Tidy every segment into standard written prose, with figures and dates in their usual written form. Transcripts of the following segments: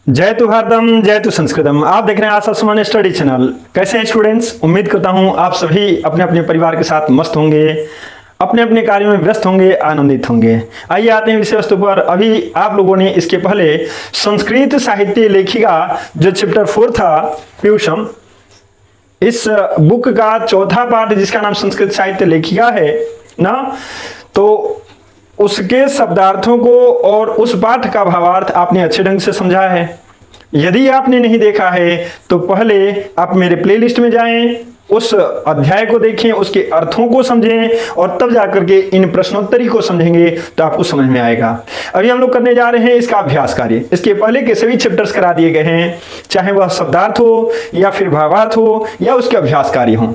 जय तु भारतम जय तु संस्कृतम। आप देख रहे हैं आशा सुमन स्टडी चैनल। कैसे हैं स्टूडेंट्स? उम्मीद करता हूं आप सभी अपने अपने परिवार के साथ मस्त होंगे, अपने अपने कार्यों में व्यस्त होंगे, आनंदित होंगे। आइए आते हैं विषय वस्तु पर। अभी आप लोगों ने इसके पहले संस्कृत साहित्य लेखिका जो चैप्टर 4 था पीयूषम, इस बुक का चौथा पार्ट जिसका नाम संस्कृत साहित्य लेखिका है ना, तो उसके शब्दार्थों को और उस पाठ का भावार्थ आपने अच्छे ढंग से समझा है। यदि आपने नहीं देखा है तो पहले आप मेरे प्लेलिस्ट में जाएं, उस अध्याय को देखें, उसके अर्थों को समझें और तब जाकर के इन प्रश्नोत्तरी को समझेंगे तो आपको समझ में आएगा। अभी हम लोग करने जा रहे हैं इसका अभ्यास कार्य। इसके पहले के सभी चैप्टर्स करा दिए गए हैं, चाहे वह शब्दार्थ हो या फिर भावार्थ हो या उसके अभ्यास कार्य हो।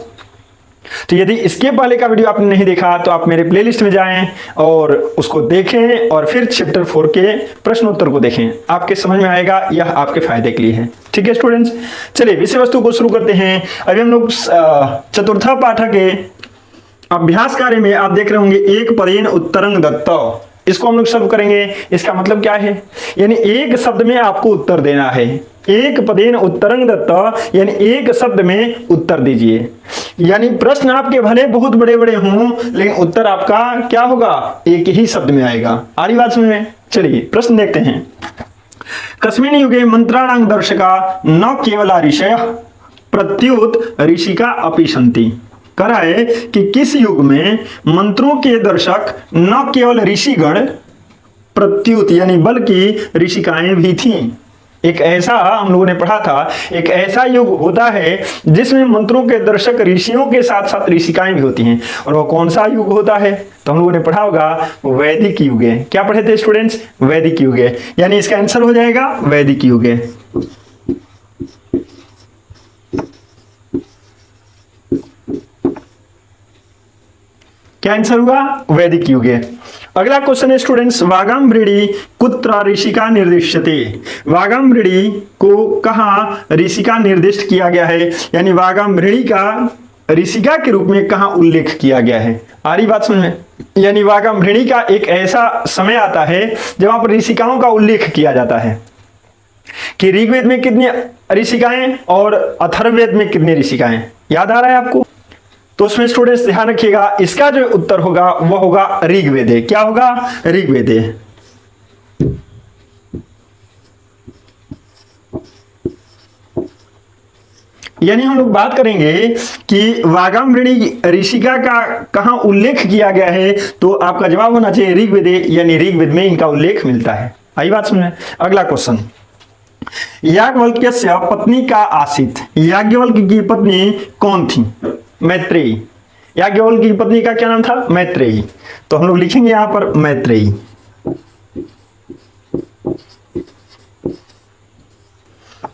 तो यदि इसके पहले का वीडियो आपने नहीं देखा तो आप मेरे प्लेलिस्ट में जाएं और उसको देखें और फिर चैप्टर 4 के प्रश्नोत्तर को देखें। आपके समझ में आएगा, यह आपके फायदे के लिए है। ठीक है स्टूडेंट्स, चलिए विषय वस्तु को शुरू करते हैं। अभी हम लोग चतुर्थ पाठ के अभ्यास कार्य में आप देख रहे होंगे एक पदेन उत्तरं दत्त। इसको हम लोग सॉल्व करेंगे। इसका मतलब क्या है? यानी एक शब्द में आपको उत्तर देना है। एक पदेन उत्तरं दत्त यानी एक शब्द में उत्तर दीजिए। यानी प्रश्न आपके भले बहुत बड़े बड़े हों लेकिन उत्तर आपका क्या होगा? एक ही शब्द में आएगा। आ रही बात समझ में? चलिए प्रश्न देखते हैं। कस्मिन् युगे मंत्राणां दर्शका न केवला ऋषयः प्रत्युत ऋषिका अपि सन्ति। करा है कि किस युग में मंत्रों के दर्शक न केवल ऋषिगण प्रत्युत यानी बल्कि ऋषिकाएं भी थीं। एक ऐसा हम लोगों ने पढ़ा था, एक ऐसा युग होता है जिसमें मंत्रों के दर्शक ऋषियों के साथ साथ ऋषिकाएं भी होती हैं। और वो कौन सा युग होता है? तो हम लोगों ने पढ़ा होगा वैदिक युग है। क्या पढ़े थे स्टूडेंट्स? वैदिक युग है। यानी इसका आंसर हो जाएगा वैदिक युग है। क्या आंसर हुआ? वैदिक युग है। अगला क्वेश्चन है स्टूडेंट्स, वागाम्भृणी कुत्र ऋषिका निर्दिश्यते। वागाम्भृणी को कहाँ ऋषिका निर्दिष्ट किया गया है? यानी वागाम्भृणी का ऋषिका के रूप में कहाँ उल्लेख किया गया है? आ रही बात समझ में? यानी वागाम्भृणी का एक ऐसा समय आता है जब वहां पर ऋषिकाओं का उल्लेख किया जाता है कि ऋग्वेद में कितनी ऋषिकाएं और अथर्ववेद में कितनी ऋषिकाएं। याद आ रहा है आपको? तो उसमें स्टूडेंट्स ध्यान रखिएगा, इसका जो उत्तर होगा वह होगा ऋग्वेद। क्या होगा? ऋग्वेद। यानी हम लोग बात करेंगे कि वागाम्भृणी ऋषिका का कहां उल्लेख किया गया है, तो आपका जवाब होना चाहिए ऋग्वेद। यानी ऋग्वेद में इनका उल्लेख मिलता है। आई बात समझ में? अगला क्वेश्चन, याज्ञवल्क्यस्य पत्नी का आसीत। याज्ञवल्क्य की पत्नी कौन थी? मैत्रेयी। याज्ञवल्क्य की पत्नी का क्या नाम था? मैत्रेयी। तो हम लोग लिखेंगे यहां पर मैत्रेयी।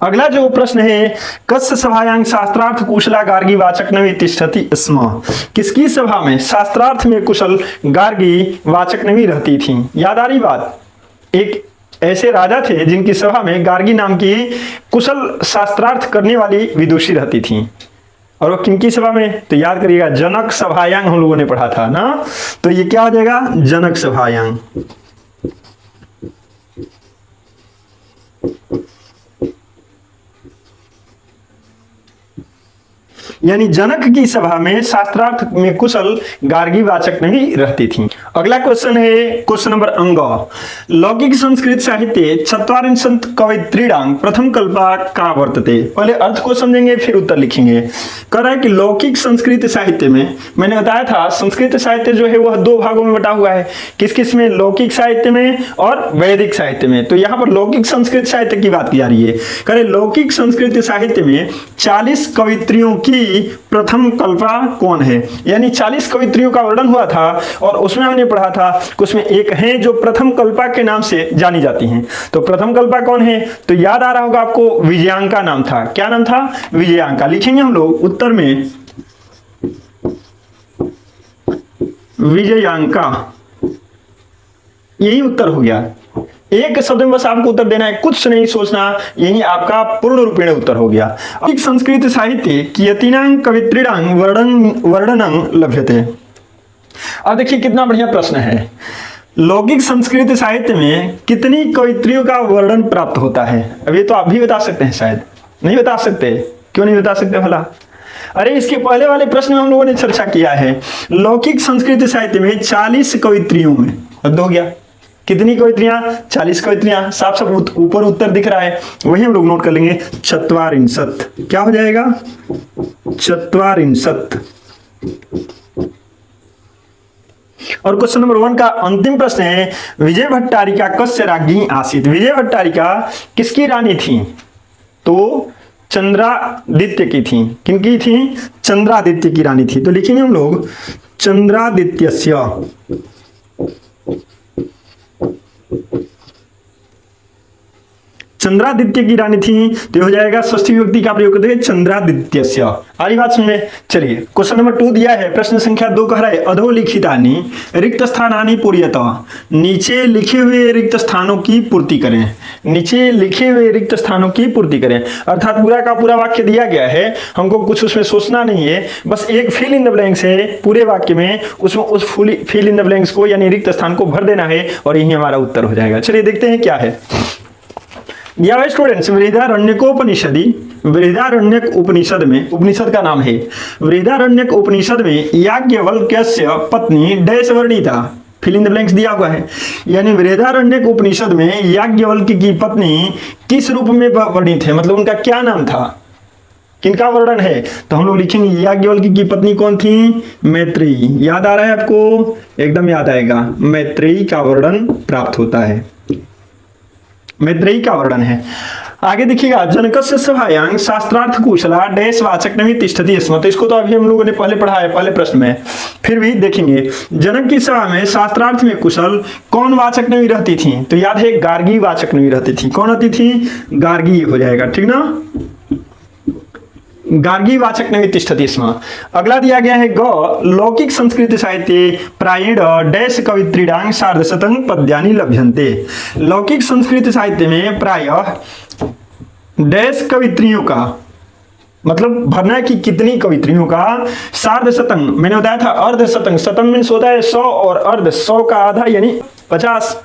अगला जो प्रश्न है, कस्य सभायां शास्त्रार्थ कुशला गार्गी वाचकनवी तिष्ठति स्म। किसकी सभा में शास्त्रार्थ में कुशल गार्गी वाचकनवी रहती थी? याद आ रही बात? एक ऐसे राजा थे जिनकी सभा में गार्गी नाम की कुशल शास्त्रार्थ करने वाली विदुषी रहती थी। और वो किनकी सभा में? तो याद करिएगा, जनक सभायां हम लोगों ने पढ़ा था ना, तो ये क्या हो जाएगा? जनक सभायां। यानी जनक की सभा में शास्त्रार्थ में कुशल गार्गी वाचक नहीं रहती थी। अगला क्वेश्चन है क्वेश्चन नंबर अंग, लौकिक संस्कृत साहित्य चत्वारिंशत् कवयित्रीणां प्रथम कल्पा का वर्तते। पहले अर्थ को समझेंगे फिर उत्तर लिखेंगे। कह रहा है कि लौकिक संस्कृत साहित्य में, मैंने बताया था संस्कृत साहित्य जो है वह दो भागों में बटा हुआ है। किस किस में? लौकिक साहित्य में और वैदिक साहित्य में। तो यहाँ पर लौकिक संस्कृत साहित्य की बात की जा रही है। कह रहे लौकिक संस्कृत साहित्य में 40 कवित्रियों की प्रथम कल्पा कौन है? यानी 40 कवित्रियों का वर्णन हुआ था और उसमें हमने पढ़ा था कि उसमें एक है जो प्रथम कल्पा के नाम से जानी जाती हैं। तो प्रथम कल्पा कौन है? तो याद आ रहा होगा आपको, विजयांका नाम था। क्या नाम था? विजयांका। लिखेंगे हम लोग उत्तर में विजयांका। यही उत्तर हो गया। एक शब्द में बस आपको उत्तर देना है, कुछ नहीं सोचना, यही आपका पूर्ण रूपेण उत्तर हो गया। संस्कृत साहित्य कियतीनां कवित्रीणां वर्णनं लभ्यते। अब देखिए कितना बढ़िया प्रश्न है। लौकिक संस्कृत साहित्य में कितनी कवित्रियों का वर्णन प्राप्त होता है? अब ये तो आप भी बता सकते हैं, शायद नहीं बता सकते। क्यों नहीं बता सकते भला? अरे इसके पहले वाले प्रश्न में हम लोगों ने चर्चा किया है, लौकिक संस्कृत साहित्य में 40 कवित्रियों में, हद हो गया। कितनी कवित्रियां? 40 कवित्रियां। साफ साफ ऊपर उत्तर दिख रहा है, वही हम लोग नोट कर लेंगे, चत्वारिंशत्। क्या हो जाएगा? चत्वारिंशत्। और क्वेश्चन नंबर 1 का अंतिम प्रश्न है, विजय भट्टारिका कस्य राज्ञी आसीत्? विजय भट्टारिका किसकी रानी थी? तो चंद्रादित्य की थी। किनकी थी? चंद्रादित्य की रानी थी। तो लिखेंगे हम लोग चंद्रादित्यस्य। चंद्रादित्य की रानी थी, तो हो जाएगा षष्ठी विभक्ति का प्रयोग करते हैं चंद्रादित्यस्य। आगे बात सुनिए। चलिए क्वेश्चन नंबर 2 दिया है, प्रश्न संख्या 2 कह रहा है, अधोलिखितानि रिक्त स्थानानि पूर्यतः। नीचे लिखे हुए रिक्त स्थानों की पूर्ति करें। नीचे लिखे हुए रिक्त स्थानों की पूर्ति करें, अर्थात पूरा का पूरा वाक्य दिया गया है, हमको कुछ उसमें सोचना नहीं है, बस एक फिल इन द ब्लैंक्स है पूरे वाक्य में, उसमें उस फिल इन द ब्लैंक्स को यानी रिक्त स्थान को भर देना है और यही हमारा उत्तर हो जाएगा। चलिए देखते हैं क्या है। या स्टूडेंट्स, बृहदारण्यकोपनिषदि, बृहदारण्यक उपनिषद में, उपनिषद का नाम है, बृहदारण्यक उपनिषद में याज्ञवल्क्यस्य पत्नी डैश वर्णिता। फिल इन द ब्लैंक्स दिया हुआ है, यानी बृहदारण्यक उपनिषद में याज्ञवल्क्य की पत्नी किस रूप में वर्णित है, मतलब उनका क्या नाम था, किनका वर्णन है? तो हम लोग लिखेंगे याज्ञवल्क्य की पत्नी कौन थी? मैत्रेयी। याद आ रहा है आपको? एकदम याद आएगा, मैत्रेयी का वर्णन प्राप्त होता है, मैत्रेयी का वर्णन है। आगे देखिएगा, जनकस्य सभायां शास्त्रार्थ कुशला डैश वाचक नहीं तिष्ठति स्म। तो इसको तो अभी हम लोगों ने पहले पढ़ा है पहले प्रश्न में, फिर भी देखेंगे। जनक की सभा में शास्त्रार्थ में कुशल कौन वाचक नहीं रहती थी? तो याद है, गार्गी वाचक नहीं रहती थी। कौन रहती थी? गार्गी हो जाएगा, ठीक ना, गार्गी वाचक नहीं तिष्ठति स्म। अगला दिया गया है, ग लौकिक संस्कृत साहित्य प्रायेण डैश कवित्रीणां सार्धशतं पद्यानि लभ्यन्ते। लौकिक संस्कृत साहित्य में प्रायः डैश कवित्रियों का मतलब भरना है कि कितनी कवित्रियों का, सार्धशतं, मैंने बताया था अर्धशतं, शतं मीन्स होता है 100 और अर्ध 100 का आधा यानी 50।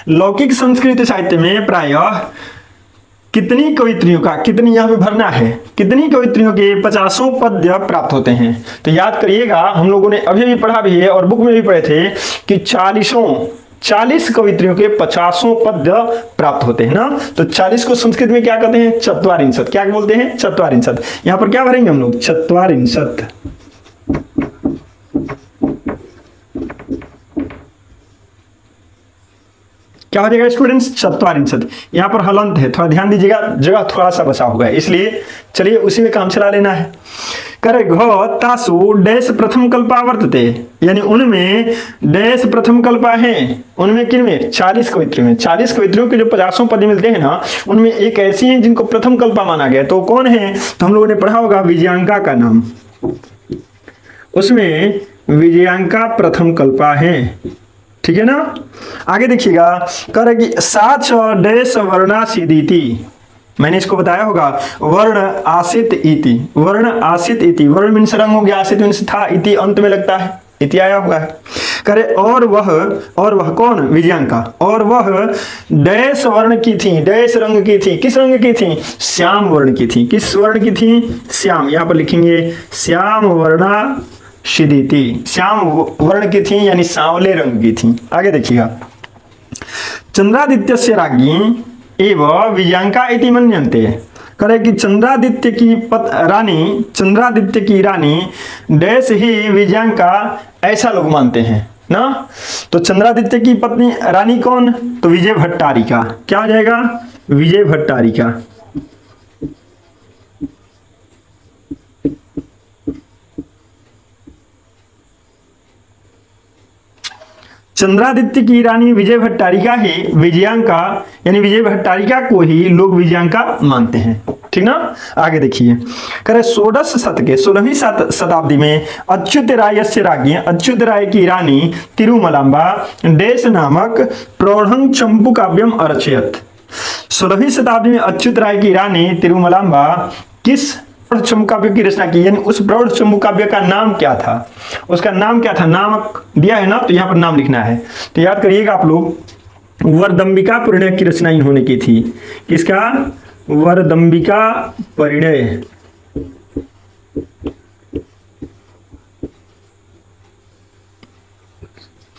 लौकिक संस्कृत साहित्य में प्रायः कितनी कवित्रियों का, कितनी यहाँ पे भरना है, कितनी कवित्रियों के 50 पद्य प्राप्त होते हैं? तो याद करिएगा, हम लोगों ने अभी भी पढ़ा भी है और बुक में भी पढ़े थे कि 40 कवित्रियों के 50 पद्य प्राप्त होते हैं ना। तो 40 को संस्कृत में क्या कहते हैं? चत्वारिंशत्। क्या बोलते हैं? चत्वारिंशत्। यहाँ पर क्या भरेंगे हम लोग? चत्वारिंशत्। क्या हो जाएगा स्टूडेंट्स? चत्वारिंशत्। यहाँ पर हलंत है, थोड़ा ध्यान दीजिएगा, जगह थोड़ा सा बचा होगा, इसलिए चलिए उसी में काम चला लेना है। करे घ तासु डैश प्रथम कल्पा वर्तते, यानी उनमें डैश प्रथम कल्पा है। उनमें किन में? 40 कवित्रियों में। 40 कवित्रियों के जो 50 पद मिलते हैं ना, उनमें एक ऐसी है जिनको प्रथम कल्पा माना गया। तो कौन है? तो हम लोगों ने पढ़ा होगा विजयांका का नाम, उसमें विजयांका प्रथम कल्पा है, ठीक है ना। आगे देखिएगा, करेगी साच डैश वर्णासीदिति। मैंने इसको बताया होगा, वर्ण आसित इति, वर्ण आसित इति, वर्ण मीन्स रंग हो गया, आसित मीन्स था, इति अंत में लगता है, इति आया हुआ है। करे और वह कौन? विजयांका। और वह डैश वर्ण की थी, डैश रंग की थी। किस रंग की थी? श्याम वर्ण की थी। किस वर्ण की थी? श्याम। यहाँ पर लिखेंगे श्याम वर्णा शिदिति, श्याम वर्ण की थी यानी सांवले रंग की थी। आगे देखिएगा, चंद्रादित्यस्य राज्ञी एवं विजयांका इति मन्यन्ते। करे कि चंद्रादित्य की रानी डैश ही विजयांका, ऐसा लोग मानते हैं ना। तो चंद्रादित्य की पत्नी रानी कौन? तो विजय भट्टारिका। क्या हो जाएगा? विजय भट्टारिका। चंद्रादित्य की रानी विजय भट्टारिका ही विजयांका, यानी विजय भट्टारिका को ही लोग विजयांका मानते हैं, ठीक ना। आगे देखिए, करे 16वीं शताब्दी में अच्युत राय से राज्ञी, अच्युत राय की रानी तिरुमलांबा डैश नामक प्रौढ़ं चंपू काव्यम अरचयत। 16वीं शताब्दी में अच्युत राय की रानी तिरुमलांबा किस चंपू काव्य की रचना की, यानी उस प्रौढ़ चंपू काव्य का नाम क्या था, उसका नाम क्या था, नामक दिया है ना, तो यहाँ पर नाम लिखना है। तो याद करिएगा आप लोग, वरदंबिका परिणय की रचना इन्होंने की थी। किसका? वरदंबिका परिणय।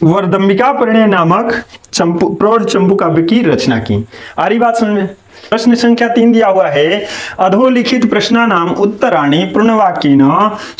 वरदंबिका परिणय नामक प्रौढ़ चंपू काव्य की रचना की। आ रही बात समझ में? प्रश्न संख्या 3 दिया हुआ है, अधोलिखित प्रश्नानाम उत्तराणि पूर्णवाक्येन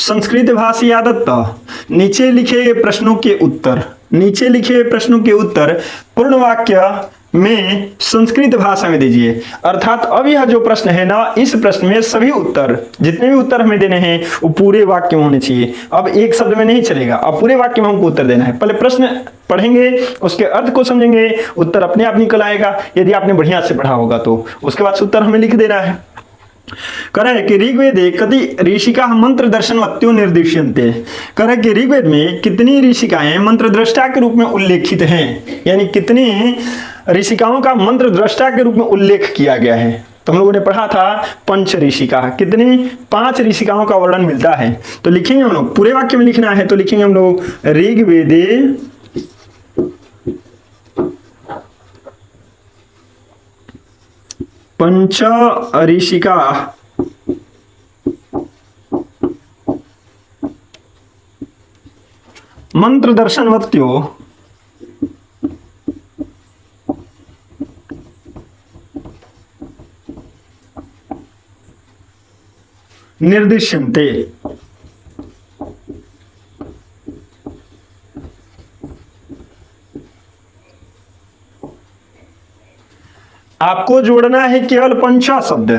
संस्कृत भाषया दत्त। नीचे लिखे प्रश्नों के उत्तर, नीचे लिखे प्रश्नों के उत्तर पूर्ण वाक्य में संस्कृत भाषा में दीजिए। अर्थात अब यह जो प्रश्न है ना, इस प्रश्न में सभी उत्तर, जितने भी उत्तर हमें देने हैं वो पूरे वाक्य में होने चाहिए। अब एक शब्द में नहीं चलेगा, अब पूरे वाक्य में हमको उत्तर देना है। पहले प्रश्न पढ़ेंगे, उसके अर्थ को समझेंगे, उत्तर अपने आप निकल आएगा यदि आपने बढ़िया से पढ़ा होगा तो। उसके बाद उत्तर हमें लिख देना है। कह रहे कि ऋग्वेदे कति ऋषिका मंत्र दर्शन वत्यो निर्दिश्यन्ते। कह रहे कि ऋग्वेद में कितनी ऋषिकाएं मंत्र दृष्टा के रूप में उल्लेखित हैं, यानी कितनी ऋषिकाओं का मंत्र दृष्टा के रूप में उल्लेख किया गया है। तो हम लोगों ने पढ़ा था पंच ऋषिका, कितनी? 5 ऋषिकाओं का वर्णन मिलता है। तो लिखेंगे हम लोग, पूरे वाक्य में लिखना है, तो लिखेंगे हम लोग ऋग्वेदे पंच ऋषिका मंत्र दर्शनवत्यो निर्दिश्यन्ते। आपको जोड़ना है केवल पंचा शब्द,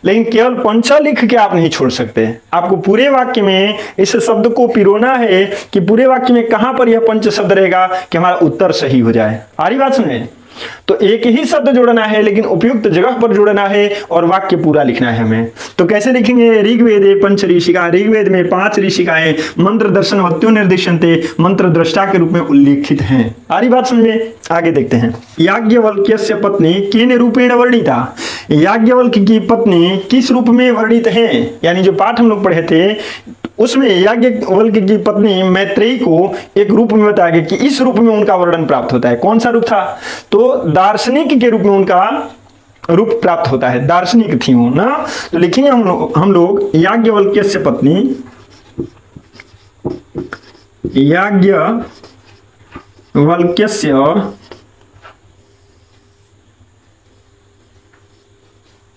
लेकिन केवल पंचा लिख के आप नहीं छोड़ सकते। आपको पूरे वाक्य में इस शब्द को पिरोना है कि पूरे वाक्य में कहां पर यह पंच शब्द रहेगा कि हमारा उत्तर सही हो जाए। आ रही बात समझे? तो एक ही शब्द जोड़ना है, लेकिन उपयुक्त जगह पर जोड़ना है और वाक्य पूरा लिखना है हमें। तो कैसे लिखेंगे? ऋग्वेदे पंच ऋषिका, ऋग्वेद में 5 ऋषिकाएं मंत्र दर्शन वत्यो निर्दिश्यन्ते मंत्र दृष्टा के रूप में उल्लेखित हैं। आ रही बात समझे? आगे देखते हैं। याज्ञवल्क्यस्य पत्नी केन रूपेण वर्णिता। याज्ञवल्क्य की पत्नी किस रूप में वर्णित है? यानी जो पाठ हम लोग पढ़े थे उसमें याज्ञवल्क्य की पत्नी मैत्रेयी को एक रूप में बताया गया कि इस रूप में उनका वर्णन प्राप्त होता है। कौन सा रूप था? तो दार्शनिक के रूप में उनका रूप प्राप्त होता है, दार्शनिक थी वो ना। तो लिखेंगे हम लोग याज्ञवल्क्यस्य पत्नी, याज्ञवल्क्यस्य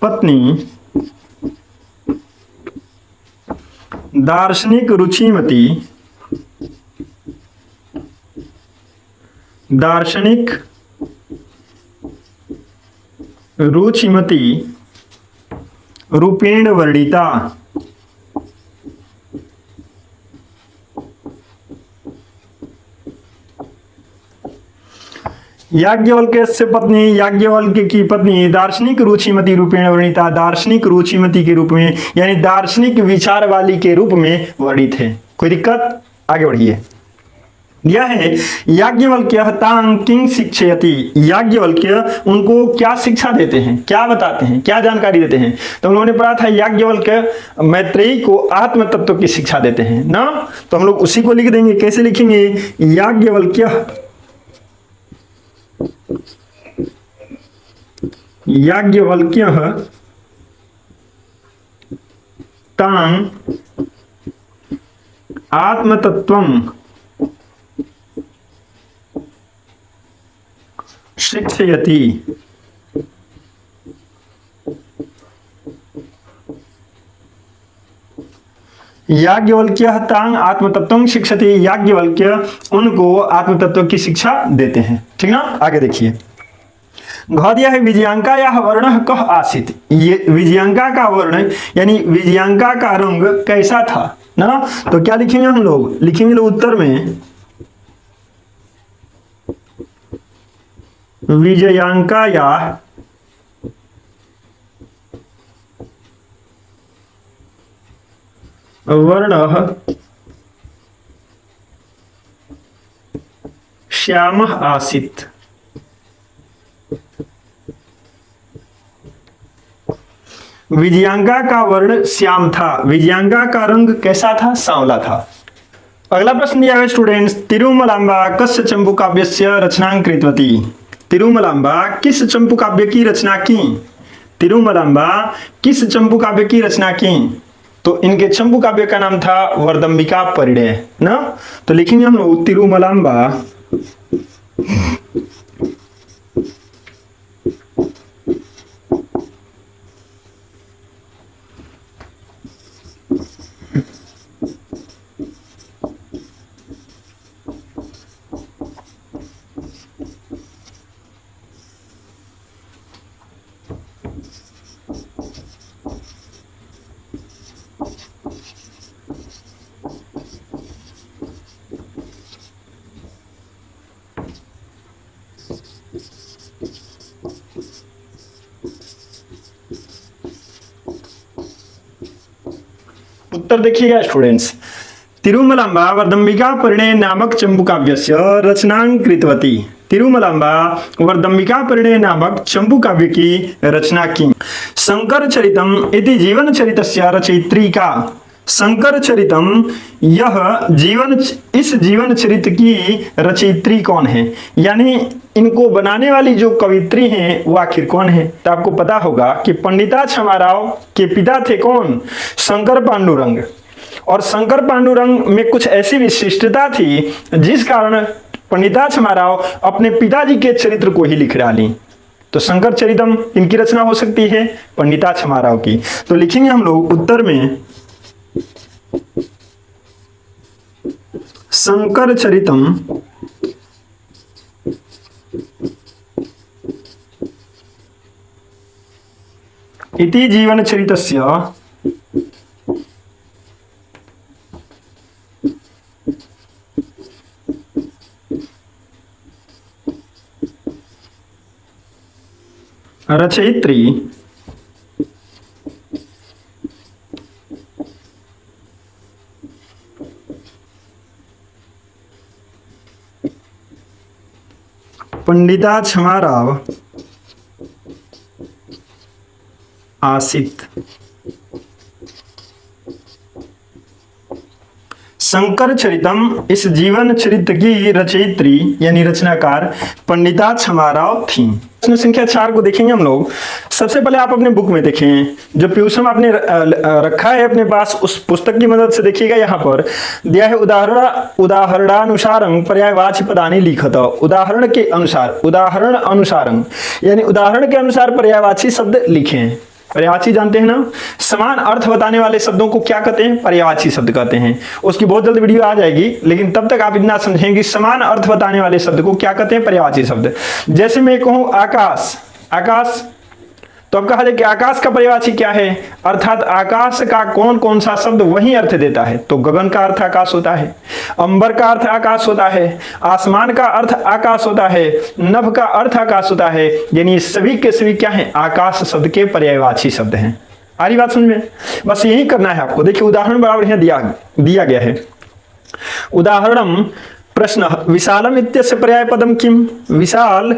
पत्नी दार्शनिक रुचिमती, दार्शनिक रुचिमती रूपेण वर्णिता। याज्ञवल्क्यस्य पत्नी, याज्ञवल्क्य की पत्नी दार्शनिक रुचिमती रूपेण वर्णिता, दार्शनिक रुचिमती के रूप में यानी दार्शनिक विचार वाली के रूप में वर्णित है। कोई दिक्कत? आगे बढ़िए। यह है याज्ञवल्क्य तां किं शिक्षयति। याज्ञवल्क्य उनको क्या शिक्षा देते हैं, क्या बताते हैं, क्या जानकारी देते हैं? तो हम लोगों ने पढ़ा था याज्ञवल्क्य मैत्रेयी को आत्म तत्व की शिक्षा देते हैं ना। तो हम लोग उसी को लिख देंगे। कैसे लिखेंगे? याज्ञवल्क्य याज्ञवल्क्यः तां आत्मतत्त्वं शिक्षयति। याज्ञवल्क्य तां आत्मतत्त्वं शिक्षति, याज्ञवल्क्य उनको आत्मतत्व की शिक्षा देते हैं। ठीक ना? आगे देखिए। घ दिया है विजयांका या वर्ण कह आसित। ये विजयांका का वर्ण यानी विजयांका का रंग कैसा था ना। तो क्या लिखेंगे हम लोग? लिखेंगे लोग उत्तर में विजयांका या वर्ण श्याम आसित। विजयांगा का वर्ण श्याम था। विजयांगा का रंग कैसा था? सांवला था। अगला प्रश्न दिया है स्टूडेंट्स, तिरुमलांबा कस्य चंपू काव्यस्य रचनां कृतवती। तिरुमलांबा किस चंपू काव्य की रचना की? तिरुमलांबा किस चंपू काव्य की रचना की? तो इनके चंपू काव्य का नाम था वरदंबिका परिणय ना। तो लिखेंगे हम लोग तिरुमलांबा उत्तर देखिएगा स्टूडेंट्स, तिरुमलांबा वरदंबिका परिणय नामक चंपू काव्यस्य रचनां कृतवती। तिरुमलांबा वरदंबिका परिणय नामक चंपू काव्य की रचना की। शंकर चरितम इति जीवन चरितस्य रचयित्री का। शंकर चरितम यह इस जीवन चरित की रचयित्री कौन है, यानी इनको बनाने वाली जो कवित्री हैं वो आखिर कौन है? तो आपको पता होगा कि पंडिता क्षमाराव के पिता थे कौन? शंकर पांडुरंग। और शंकर पांडुरंग में कुछ ऐसी विशिष्टता थी जिस कारण पंडिता क्षमाराव अपने पिताजी के चरित्र को ही लिख डाली। तो शंकर चरितम इनकी रचना हो सकती है पंडिता क्षमाराव की। तो लिखेंगे हम लोग उत्तर में शंकर चरितम इति जीवन चरितस्य रचयित्री पंडिता क्षमाराव आसित। शंकर चरितम इस जीवन चरित्र की रचयित्री यानी रचनाकार पंडिता क्षमाराव थी। प्रश्न संख्या 4 को देखेंगे हम लोग। सबसे पहले आप अपने बुक में देखें, जो प्यूसम आपने रखा है अपने पास, उस पुस्तक की मदद से देखिएगा। यहाँ पर दिया है उदाहरणानुसारं पर्यायवाची पदानि लिखत। उदाहरण के अनुसार, उदाहरण अनुसारं यानी उदाहरण के अनुसार पर्यायवाची शब्द लिखें। पर्यायवाची जानते हैं ना, समान अर्थ बताने वाले शब्दों को क्या कहते हैं? पर्यायवाची शब्द कहते हैं। उसकी बहुत जल्द वीडियो आ जाएगी, लेकिन तब तक आप इतना समझें कि समान अर्थ बताने वाले शब्द को क्या कहते हैं? पर्यायवाची शब्द। जैसे मैं कहूं आकाश, आकाश, तो अब कहा जाए कि आकाश का पर्यायवाची क्या है, अर्थात आकाश का कौन कौन सा शब्द वही अर्थ देता है। तो गगन का अर्थ आकाश होता है, अंबर का अर्थ आकाश होता है, आसमान का अर्थ आकाश होता है, नभ का अर्थ आकाश होता है। यानी सभी के सभी क्या है? आकाश शब्द के पर्यायवाची शब्द हैं। आ रही बात समझ में? बस यही करना है आपको। देखिए उदाहरण बराबर यहाँ दिया गया है। उदाहरणम प्रश्न, विशालम इत्यस्य पर्याय पदम किम। विशाल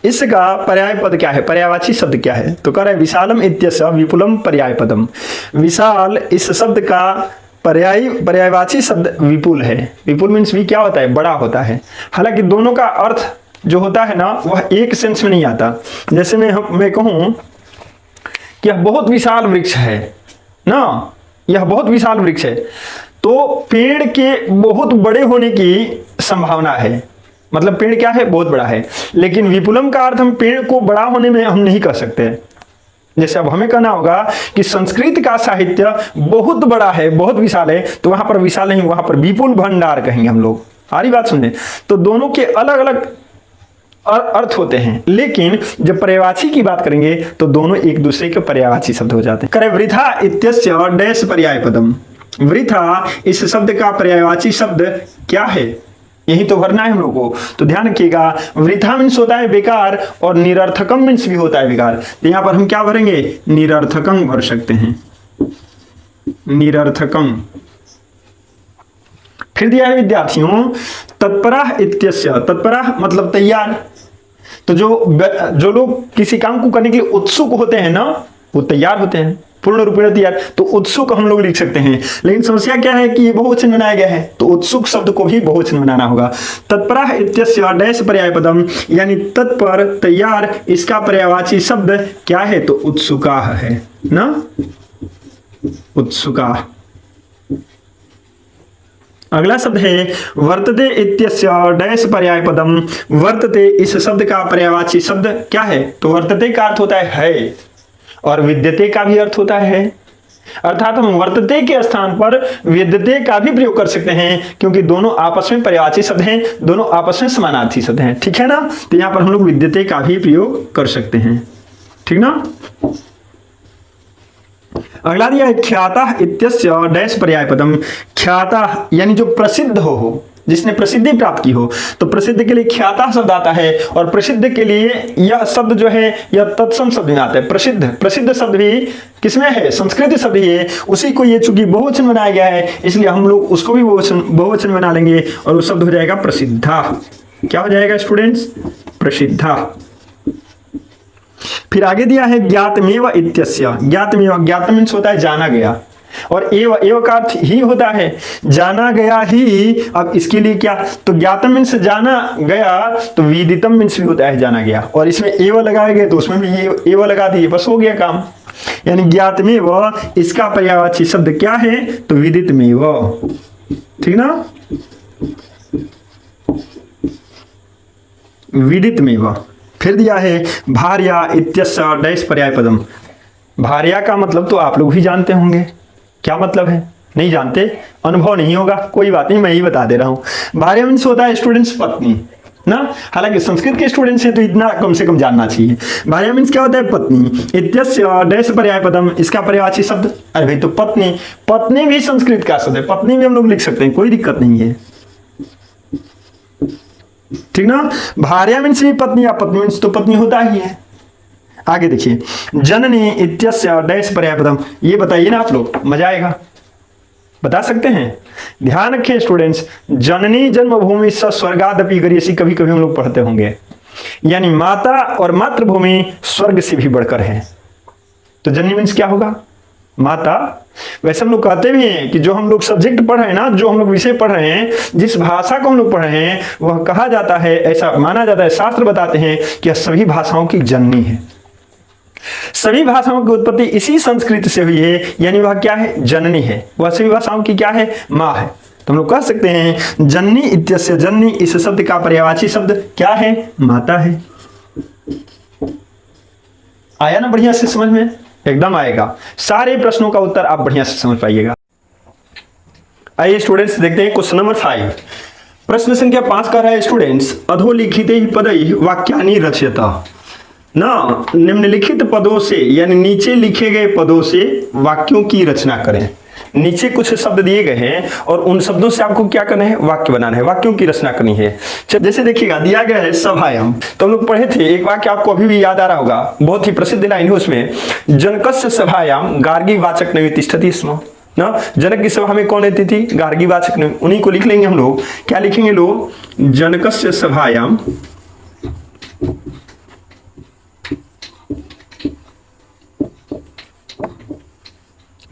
इसका पर्याय पद क्या है? पर्यायवाची शब्द क्या है? तो कह रहे हैं विशालम इत्यस्य विपुलम पर्याय पदम। विशाल इस शब्द का पर्यायवाची शब्द विपुल है। विपुल मीन्स भी क्या होता है? बड़ा होता है। हालांकि दोनों का अर्थ जो होता है ना वह एक सेंस में नहीं आता। जैसे मैं कहूं कि यह बहुत विशाल वृक्ष है ना, यह बहुत विशाल वृक्ष है, तो पेड़ के बहुत बड़े होने की संभावना है। मतलब पेड़ क्या है? बहुत बड़ा है। लेकिन विपुलम का अर्थ हम पेड़ को बड़ा होने में हम नहीं कर सकते। जैसे अब हमें कहना होगा कि संस्कृत का साहित्य बहुत बड़ा है, बहुत विशाल है, तो वहां पर विशाल नहीं, वहां पर विपुल भंडार कहेंगे हम लोग। सारी बात समझे? तो दोनों के अलग अलग अर्थ होते हैं, लेकिन जब पर्यायवाची की बात करेंगे तो दोनों एक दूसरे के पर्यायवाची शब्द हो जाते हैं। करे वृथा इत्यस्य डैश पर्याय पदम। वृथा इस शब्द का पर्यायवाची शब्द क्या है? यही तो भरना है हम लोगों को। तो ध्यान रखिएगा, वृथा मीन्स होता है बेकार और निरर्थकम मीन्स भी होता है बेकार। तो यहां पर हम क्या भरेंगे? निरर्थकम भर सकते हैं, निरर्थकम। फिर दिया है विद्यार्थियों तत्परः इत्यस्य। तत्परः मतलब तैयार। तो जो लोग किसी काम को करने के लिए उत्सुक होते हैं ना, वो तैयार होते हैं, पूर्ण रूपेण तैयार। तो उत्सुक हम लोग लिख सकते हैं, लेकिन समस्या क्या है कि ये बहुवचन बनाया गया है, तो उत्सुक शब्द को भी बहुवचन बनाना होगा। तत्परः इत्यस्य डैश पर्यायपदम, यानी तत्पर, तैयार, इसका पर्यायवाची शब्द क्या है? तो उत्सुकाः है ना, उत्सुकाः। अगला शब्द है वर्तते इत्यस्य डैश पर्यायपदम। वर्तते, इस शब्द का पर्यायवाची शब्द क्या है? तो वर्तते का अर्थ होता है और विद्यते का भी अर्थ होता है, अर्थात हम वर्तते के स्थान पर विद्यते का भी प्रयोग कर सकते हैं, क्योंकि दोनों आपस में पर्यायवाची शब्द हैं, दोनों आपस में समानार्थी शब्द हैं, ठीक है ना। तो यहां पर हम लोग विद्यते का भी प्रयोग कर सकते हैं, ठीक ना। अगला दिया है ख्यातः इत्यस्य डैश पर्यायपदम। ख्यातः यानी जो प्रसिद्ध हो, जिसने प्रसिद्धि प्राप्त की हो, तो प्रसिद्ध के लिए ख्यातः शब्द आता है, और प्रसिद्ध के लिए यह शब्द जो है यह तत्सम शब्द में आता है। प्रसिद्ध, प्रसिद्ध शब्द भी किसमें है? संस्कृत शब्द ही है, उसी को ये चूंकि बहुवचन बनाया गया है, इसलिए हम लोग उसको भी बहुवचन बना लेंगे, और वो शब्द हो जाएगा प्रसिद्धा। क्या हो जाएगा स्टूडेंट्स? प्रसिद्धा। फिर आगे दिया है ज्ञातमेव इत्यस्य। ज्ञातमेव, ज्ञात मीन्स होता है जाना गया, और एव, एव का अर्थ ही होता है जाना गया ही। अब इसके लिए क्या? तो ज्ञातम मीन्स जाना गया, तो विदितम मीन्स भी होता है जाना गया, और इसमें एव लगाए गए तो उसमें भी एव लगा दिए, बस हो गया काम। यानी ज्ञातमेव, इसका पर्यायवाची शब्द क्या है? तो विदितमेव, ठीक ना, विदितमेव। फिर दिया है भार्या इत्यस्य डैश पर्यायपदम। भार्या का मतलब तो आप लोग भी जानते होंगे, क्या मतलब है? नहीं जानते, अनुभव नहीं होगा, कोई बात नहीं, मैं ही बता दे रहा हूं। भार्या मीन्स होता है स्टूडेंट्स पत्नी ना, हालांकि संस्कृत के स्टूडेंट्स हैं तो इतना कम से कम जानना चाहिए। भार्या मीन्स क्या होता है? पत्नी। इत्यस्य डैश पर्यायपदम, इसका पर्यायवाची शब्द, अरे भाई तो पत्नी, पत्नी भी संस्कृत का शब्द है, पत्नी भी हम लोग लिख सकते हैं, कोई दिक्कत नहीं है, ठीक ना। भार्या मीन्स भी पत्नी, या पत्नी मीन्स तो पत्नी होता ही है। आगे देखिए जननी इत्यस्य डैश पर्यायपदम। ये बताइए ना आप लोग, मजा आएगा, बता सकते हैं? ध्यान रखिए स्टूडेंट्स, जननी जन्मभूमि स स्वर्गादपि गरीयसी, कभी कभी हम लोग पढ़ते होंगे, यानी माता और मातृभूमि स्वर्ग से भी बढ़कर है। तो जननी मीन्स क्या होगा? माता। वैसे हम लोग कहते भी हैं कि जो हम लोग सब्जेक्ट पढ़ रहे हैं ना, जो हम लोग विषय पढ़ रहे हैं, जिस भाषा को हम लोग पढ़ रहे हैं, वह कहा जाता है, ऐसा माना जाता है, शास्त्र बताते हैं कि यह सभी भाषाओं की जननी है। सभी भाषाओं की उत्पत्ति इसी संस्कृत से हुई है, यानी वह क्या है? जननी है, वह सभी भाषाओं की क्या है? माँ है। तो हम लोग कह सकते हैं जननी इत्यस्य, जननी इस शब्द का पर्यायवाची शब्द क्या है? माता है। आया ना बढ़िया से समझ में? एकदम आएगा, सारे प्रश्नों का उत्तर आप बढ़िया से समझ पाइएगा। आइए स्टूडेंट्स देखते हैं क्वेश्चन नंबर 5। प्रश्न संख्या 5 कह रहा है स्टूडेंट्स अधोलिखिते पदैः वाक्यानि रचयता। ना, निम्नलिखित पदों से, यानी नीचे लिखे गए पदों से वाक्यों की रचना करें। नीचे कुछ शब्द दिए गए हैं और उन शब्दों से आपको क्या करना है? वाक्य बनाना है, वाक्यों की रचना करनी है। जैसे देखिएगा दिया गया है सभायाम, तो हम लोग पढ़े थे एक वाक्य, आपको अभी भी याद आ रहा होगा, बहुत ही प्रसिद्ध लाइन है उसमें, जनकस्य सभायाम गार्गी वाचक नैव तिष्ठति स्म। ना, जनक की सभा में कौन रहती थी? गार्गी वाचक नैव। उन्हीं को लिख लेंगे हम लोग। क्या लिखेंगे लोग? जनकस्य सभायाम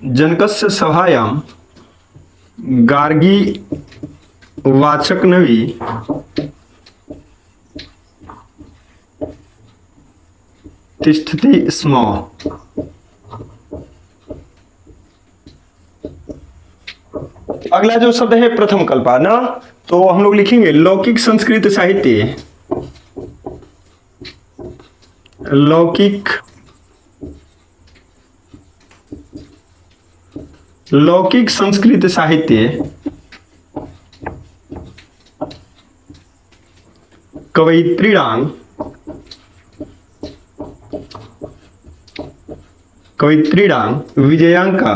जनकस्य सभायाम गार्गी वाचक नवी तिष्ठति स्म। अगला जो शब्द है प्रथम कल्पा ना, तो हम लोग लिखेंगे लौकिक संस्कृत साहित्य, लौकिक संस्कृत साहित्य कवयित्रीणां विजयांका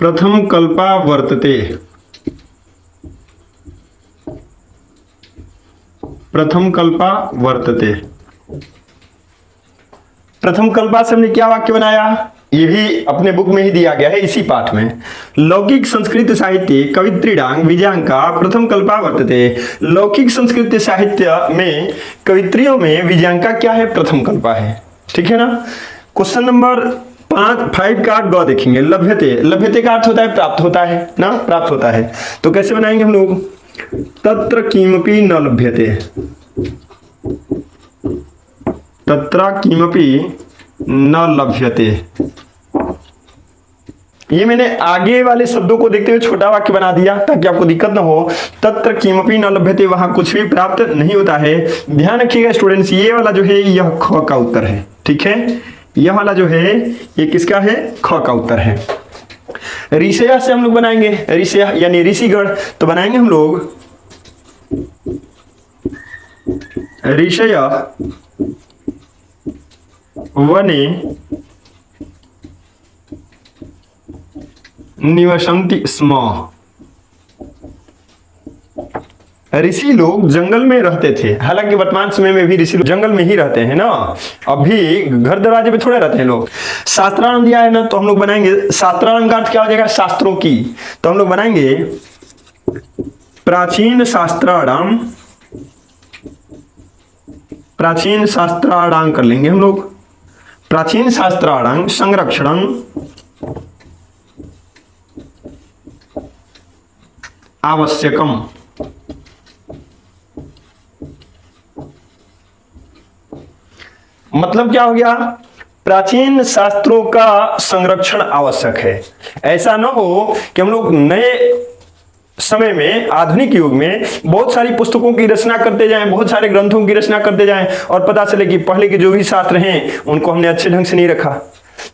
प्रथम कल्पा वर्तते। प्रथम कल्पा वर्तते। प्रथम कल्पा से हमने क्या वाक्य बनाया? ये भी अपने बुक में ही दिया गया है इसी पाठ में। लौकिक संस्कृत साहित्य कवित्रीणां विजयांका प्रथम कल्पा वर्तते। लौकिक संस्कृत साहित्य में कवित्रियों में विजयांका क्या है? प्रथम कल्पा है। ठीक है ना। क्वेश्चन नंबर 5 का ग देखेंगे। लभ्यते, लभ्यते का अर्थ होता है प्राप्त होता है ना, प्राप्त होता है। तो कैसे बनाएंगे हम लोग? तत्र किमपि न लभ्यते, तत्र किमपि न लभ्यते। ये मैंने आगे वाले शब्दों को देखते हुए छोटा वाक्य बना दिया ताकि आपको दिक्कत ना हो। तत्र किमपि न लभ्यते, वहां कुछ भी प्राप्त नहीं होता है। ध्यान रखिएगा स्टूडेंट्स, ये वाला जो है यह ख का उत्तर है। ठीक है, यह वाला जो है ये किसका है? ख का उत्तर है। ऋषय से हम लोग बनाएंगे, ऋषय यानी ऋषिगण। तो बनाएंगे हम लोग ऋषय वने निवसन्ति स्म। ऋषि लोग जंगल में रहते थे। हालांकि वर्तमान समय में भी ऋषि लोग जंगल में ही रहते हैं ना, अभी घर दरवाजे पे थोड़े रहते हैं लोग। शास्त्रार्थ दिया है ना, तो हम लोग बनाएंगे शास्त्रार्थ का अर्थ क्या हो जाएगा? शास्त्रों की। तो हम लोग बनाएंगे प्राचीन शास्त्राणाम, प्राचीन शास्त्राणाम कर लेंगे हम लोग। प्राचीन शास्त्राणाम संरक्षणं आवश्यकम। मतलब क्या हो गया? प्राचीन शास्त्रों का संरक्षण आवश्यक है। ऐसा ना हो कि हम लोग नए समय में, आधुनिक युग में बहुत सारी पुस्तकों की रचना करते जाएं, बहुत सारे ग्रंथों की रचना करते जाएं और पता चले कि पहले के जो भी शास्त्र हैं उनको हमने अच्छे ढंग से नहीं रखा।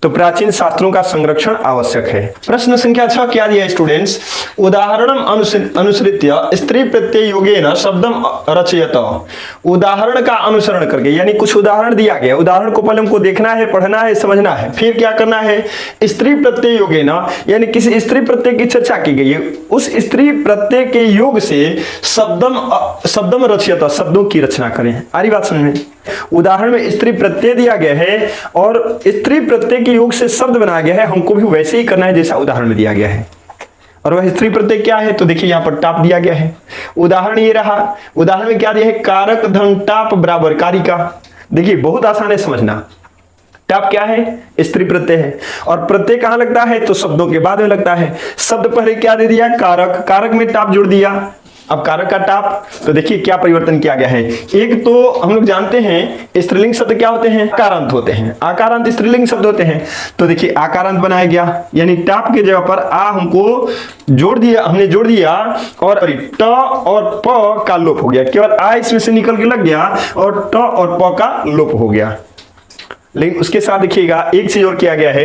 तो प्राचीन शास्त्रों का संरक्षण आवश्यक है। प्रश्न संख्या 6 क्या दिया है स्टूडेंट्स? उदाहरणम अनुसृत्य स्त्री प्रत्यय योगेन शब्दम रचयत। उदाहरण का अनुसरण करके, यानी कुछ उदाहरण दिया गया, उदाहरण को पहले हमको देखना है, पढ़ना है, समझना है, फिर क्या करना है? स्त्री प्रत्यय योगेन, यानी किसी स्त्री प्रत्यय की चर्चा की गई है, उस स्त्री प्रत्यय के योग से शब्दम रचयत, शब्दों की रचना करें। आ रही बात समझ में? उदाहरण में स्त्री प्रत्यय दिया गया है और स्त्री प्रत्यय के योग से शब्द बनाया गया है, हमको भी वैसे ही करना है जैसा उदाहरण में दिया गया है। और वह स्त्री प्रत्यय क्या है? तो देखिए यहां पर टाप दिया गया है। उदाहरण ये रहा, उदाहरण में क्या दिया है? कारक धन टाप बराबर कारिका। देखिए बहुत आसान है समझना। टाप क्या है? स्त्री प्रत्यय है। और प्रत्यय कहां लगता है? तो शब्दों के बाद में लगता है। शब्द पहले क्या दे दिया? कारक, कारक में टाप जोड़ दिया। अब कारक का टाप, तो देखिए क्या परिवर्तन किया गया है। एक तो हम लोग जानते हैं स्त्रीलिंग शब्द क्या होते हैं? आकारांत होते हैं। आकारांत स्त्रीलिंग शब्द होते हैं। तो देखिए आकारांत बनाया गया, यानी टाप के जगह पर आ हमको जोड़ दिया, हमने जोड़ दिया और ट और प का लोप हो गया। केवल आ इसमें से निकल के लग गया और ट और प का लोप हो गया। लेकिन उसके साथ देखिएगा एक चीज और किया गया है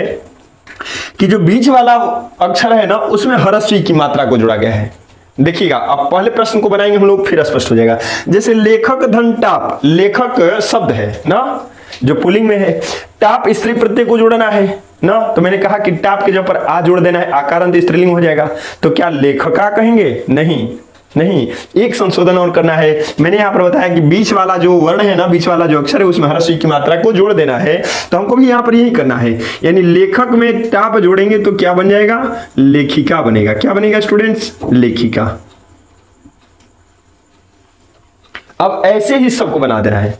कि जो बीच वाला अक्षर है ना, उसमें ह्रस्व की मात्रा को जोड़ा गया है। देखिएगा, अब पहले प्रश्न को बनाएंगे हम लोग, फिर स्पष्ट हो जाएगा। जैसे लेखक धन टाप, लेखक शब्द है ना जो पुल्लिंग में है, टाप स्त्री प्रत्यय को जोड़ना है ना, तो मैंने कहा कि टाप के जगह पर आ जोड़ देना है, आकारांत स्त्रीलिंग हो जाएगा। तो क्या लेखका कहेंगे? नहीं नहीं, एक संशोधन और करना है। मैंने यहाँ पर बताया कि बीच वाला जो वर्ण है ना, बीच वाला जो अक्षर है, उसमें ह्रस्व की मात्रा को जोड़ देना है। तो हमको भी यहाँ पर यही करना है, यानी लेखक में टाप जोड़ेंगे तो क्या बन जाएगा? लेखिका बनेगा। क्या बनेगा स्टूडेंट्स? लेखिका। अब ऐसे ही सबको बना देना है।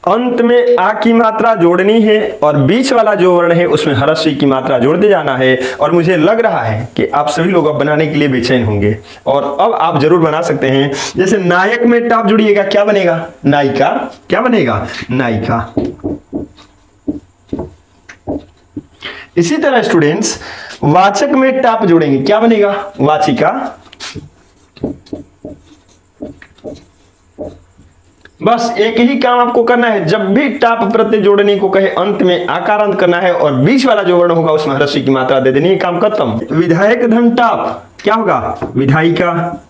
अंत में आ की मात्रा जोड़नी है और बीच वाला जो वर्ण है उसमें ह्रस्व की मात्रा जोड़ते जाना है। और मुझे लग रहा है कि आप सभी लोग अब बनाने के लिए बेचैन होंगे और अब आप जरूर बना सकते हैं। जैसे नायक में टाप जुड़िएगा, क्या बनेगा? नायिका। क्या बनेगा? नायिका। इसी तरह स्टूडेंट्स वाचक में टाप जोड़ेंगे, क्या बनेगा? वाचिका। बस एक ही काम आपको करना है, जब भी टाप प्रत्यय जोड़ने को कहे अंत में आकारांत करना है और बीच वाला जो वर्ण होगा उसमें ह्रस्व की मात्रा दे देनी है, काम खत्म। विधायक धन टाप क्या होगा? विधायिका।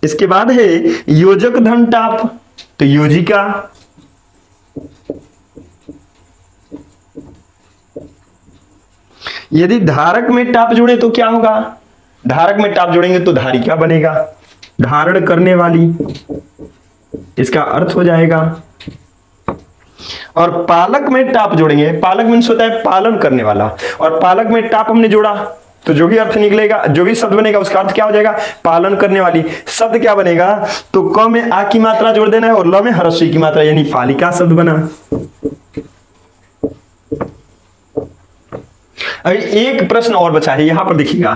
इसके बाद है योजक धन टाप, तो योजिका। यदि धारक में टाप जोड़े तो क्या होगा? धारक में टाप जोड़ेंगे तो धारिका बनेगा, धारण करने वाली। इसका अर्थ हो जाएगा। और पालक में टाप जोड़ेंगे, पालक मीन्स होता है पालन करने वाला, और पालक में टाप हमने जोड़ा तो जो भी अर्थ निकलेगा, जो भी शब्द बनेगा उसका अर्थ क्या हो जाएगा, पालन करने वाली। शब्द क्या बनेगा, तो क में आ की मात्रा जोड़ देना है और ल में ह्रस्व की मात्रा, यानी पालिका शब्द बना। अभी एक प्रश्न और बचा है, यहां पर देखिएगा,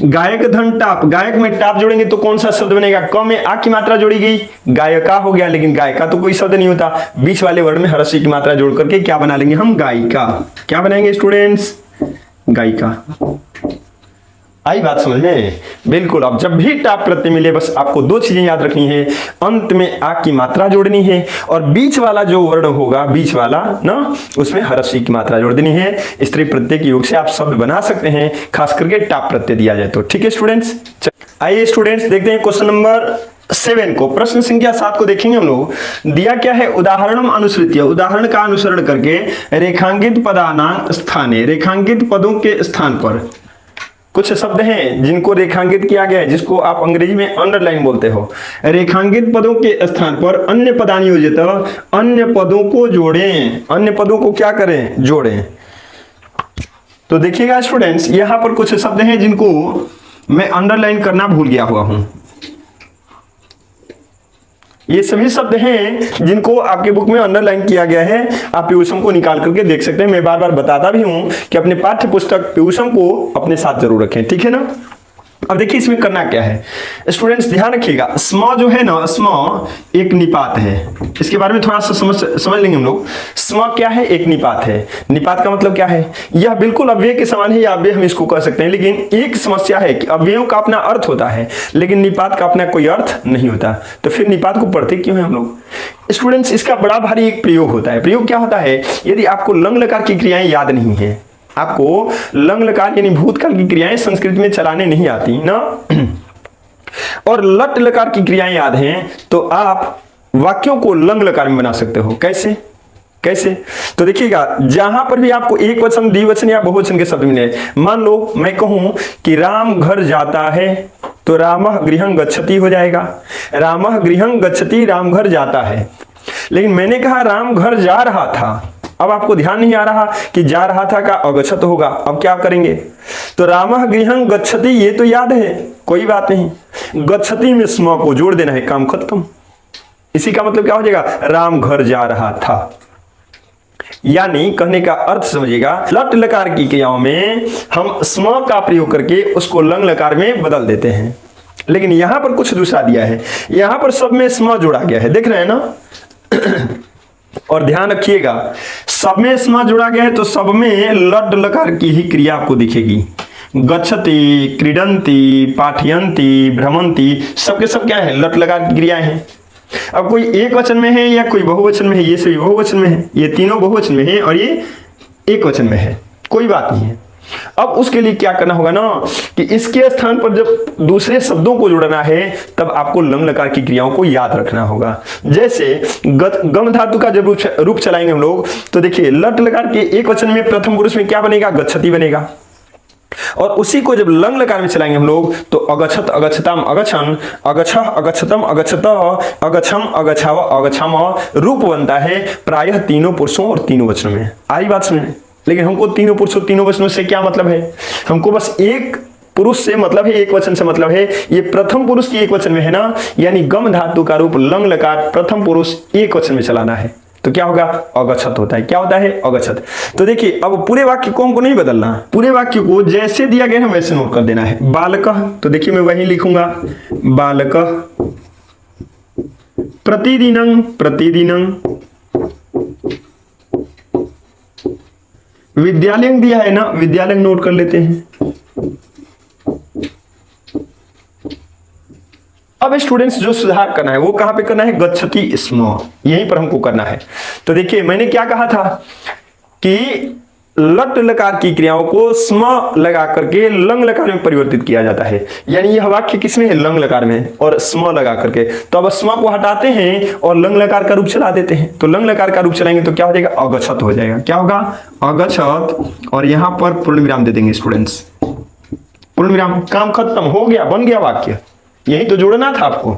गायक धन टाप, गायक में टाप जोड़ेंगे तो कौन सा शब्द बनेगा, क में आ की मात्रा जोड़ी गई, गायका हो गया, लेकिन गायका तो कोई शब्द नहीं होता। बीच वाले वर्ड में ह्रस्व की मात्रा जोड़ करके क्या बना लेंगे हम, गायिका। क्या बनाएंगे स्टूडेंट्स, गायिका। आई बात समझ में, बिल्कुल। अब जब भी टाप प्रत्यय मिले बस आपको दो चीजें याद रखनी है, अंत में आ की मात्रा जोड़नी है और बीच वाला जो वर्ण होगा, बीच वाला ना, उसमें ह्रस्व की मात्रा जोड़ देनी है। स्त्री प्रत्यय के योग से आप शब्द बना सकते हैं, खास करके टाप प्रत्यय दिया जाए तो। ठीक है स्टूडेंट्स, आइए स्टूडेंट्स देखते हैं क्वेश्चन नंबर 7 को, प्रश्न संख्या 7 को देखेंगे हम लोग। दिया क्या है, उदाहरणम अनुसृत्य, उदाहरण का अनुसरण करके रेखांकित पदानां स्थाने, रेखांकित पदों के स्थान पर कुछ शब्द हैं जिनको रेखांकित किया गया है, जिसको आप अंग्रेजी में अंडरलाइन बोलते हो। रेखांकित पदों के स्थान पर अन्य पदानियोजित, अन्य पदों को जोड़ें, अन्य पदों को क्या करें, जोड़ें। तो देखिएगा स्टूडेंट्स, यहां पर कुछ शब्द हैं जिनको मैं अंडरलाइन करना भूल गया हुआ हूं। ये सभी शब्द हैं जिनको आपके बुक में अंडरलाइन किया गया है, आप पीयूषम को निकाल करके देख सकते हैं। मैं बार बार बताता भी हूं कि अपने पाठ्य पुस्तक पीयूषम को अपने साथ जरूर रखें, ठीक है ना। अब देखिए इसमें करना क्या है स्टूडेंट्स, ध्यान रखिएगा। स्म जो है ना, स्म एक निपात है, इसके बारे में थोड़ा सा समझ लेंगे हम लोग। स्म क्या है, एक निपात है। निपात का मतलब क्या है, यह बिल्कुल अव्यय के समान है, या अव्यय हम इसको कह सकते हैं, लेकिन एक समस्या है कि अव्ययों का अपना अर्थ होता है लेकिन निपात का अपना कोई अर्थ नहीं होता। तो फिर निपात को पढ़ते क्यों है हम लोग स्टूडेंट्स, इसका बड़ा भारी एक प्रयोग होता है। प्रयोग क्या होता है, यदि आपको लंग लकार की क्रियाएं याद नहीं है, आपको लंग लकार यानी भूतकाल की क्रियाएं संस्कृत में चलाने नहीं आती ना, और लट लकार की क्रियाएं याद हैं, तो आप वाक्यों को लंग लकार में बना सकते हो। कैसे कैसे, तो देखिएगा, जहां पर भी आपको एक वचन, द्विवचन या बहुवचन के शब्द मिले, मान लो मैं कहूं कि राम घर जाता है, तो रामः गृहं गच्छति हो जाएगा। रामः गृहं गच्छति, राम घर जाता है। लेकिन मैंने कहा राम घर जा रहा था, अब आपको ध्यान नहीं आ रहा कि जा रहा था का अगच्छत होगा। अब क्या करेंगे, तो रामः गृहं गच्छति ये तो याद है, कोई बात नहीं, गच्छति में स्म को जोड़ देना है, काम खत्म। इसी का मतलब क्या हो जाएगा, राम घर जा रहा था। यानी कहने का अर्थ समझिएगा, लट लकार की क्रियाओं में हम स्म का प्रयोग करके उसको लंग लकार में बदल देते हैं। लेकिन यहां पर कुछ दूसरा दिया है, यहां पर सब में स्म जोड़ा गया है, देख रहे हैं ना। और ध्यान रखिएगा, सब में स्म जोड़ा गया है तो सब में लट लकार की ही क्रिया आपको दिखेगी। गच्छति, क्रीडंती, पाठयंती, भ्रमंती, सबके सब क्या है, लट लकार की क्रियाएं हैं। अब कोई एक वचन में है या कोई बहुवचन में है, ये सभी बहुवचन में है, ये तीनों बहुवचन में है और ये एक वचन में है, कोई बात नहीं है। अब उसके लिए क्या करना होगा ना, कि इसके स्थान पर जब दूसरे शब्दों को जोड़ना है तब आपको लंग लकार की क्रियाओं को याद रखना होगा। जैसे गम धातु का जब रूप चलाएंगे हम लोग, तो देखिए लट लकार के एक वचन में प्रथम पुरुष में क्या बनेगा, गच्छति बनेगा। और उसी को जब लंग लकार में चलाएंगे हम लोग तो अगच्छत, अगच्छताम, अगच्छन, अगच्छः, अगच्छतम, अगच्छत, अगच्छम, अगच्छाव, अगच्छम रूप बनता है प्रायः तीनों पुरुषों और तीनों वचनों में। आई बात समझ में। लेकिन हमको तीनों पुरुषों तीनों वचनों से क्या मतलब है, हमको बस एक पुरुष से मतलब है, एक वचन से मतलब है। ये प्रथम पुरुष की एक वचन में है ना, यानी गम धातु का रूप लंग लकार प्रथम पुरुष एक वचन में चलाना है, तो क्या होगा, अगच्छत होता है। क्या होता है, अगच्छत। तो देखिए अब पूरे वाक्य को हमको नहीं बदलना, पूरे वाक्य को जैसे दिया गया है वैसे नोट कर देना है। बालकः, तो देखिए मैं वही लिखूंगा, बालकः प्रतिदिनं, प्रतिदिनं, विद्यालय दिया है ना, विद्यालय नोट कर लेते हैं। अब स्टूडेंट्स जो सुधार करना है वो कहां पे करना है, गच्छति स्म, यहीं पर हमको करना है। तो देखिए मैंने क्या कहा था कि लट लकार की क्रियाओं को स्म लगा करके लंग लकार में परिवर्तित किया जाता है। यानी यह वाक्य किसमें है, लंग लकार में, और स्म लगा करके। तो अब स्म को हटाते हैं और लंग लकार का रूप चला देते हैं। तो लंग लकार का रूप चलाएंगे तो क्या हो जाएगा, अगच्छत हो जाएगा। क्या होगा, अगच्छत। और यहां पर पूर्ण विराम दे देंगे स्टूडेंट्स, पूर्ण विराम, काम खत्म हो गया, बन गया वाक्य। यही तो जोड़ना था आपको।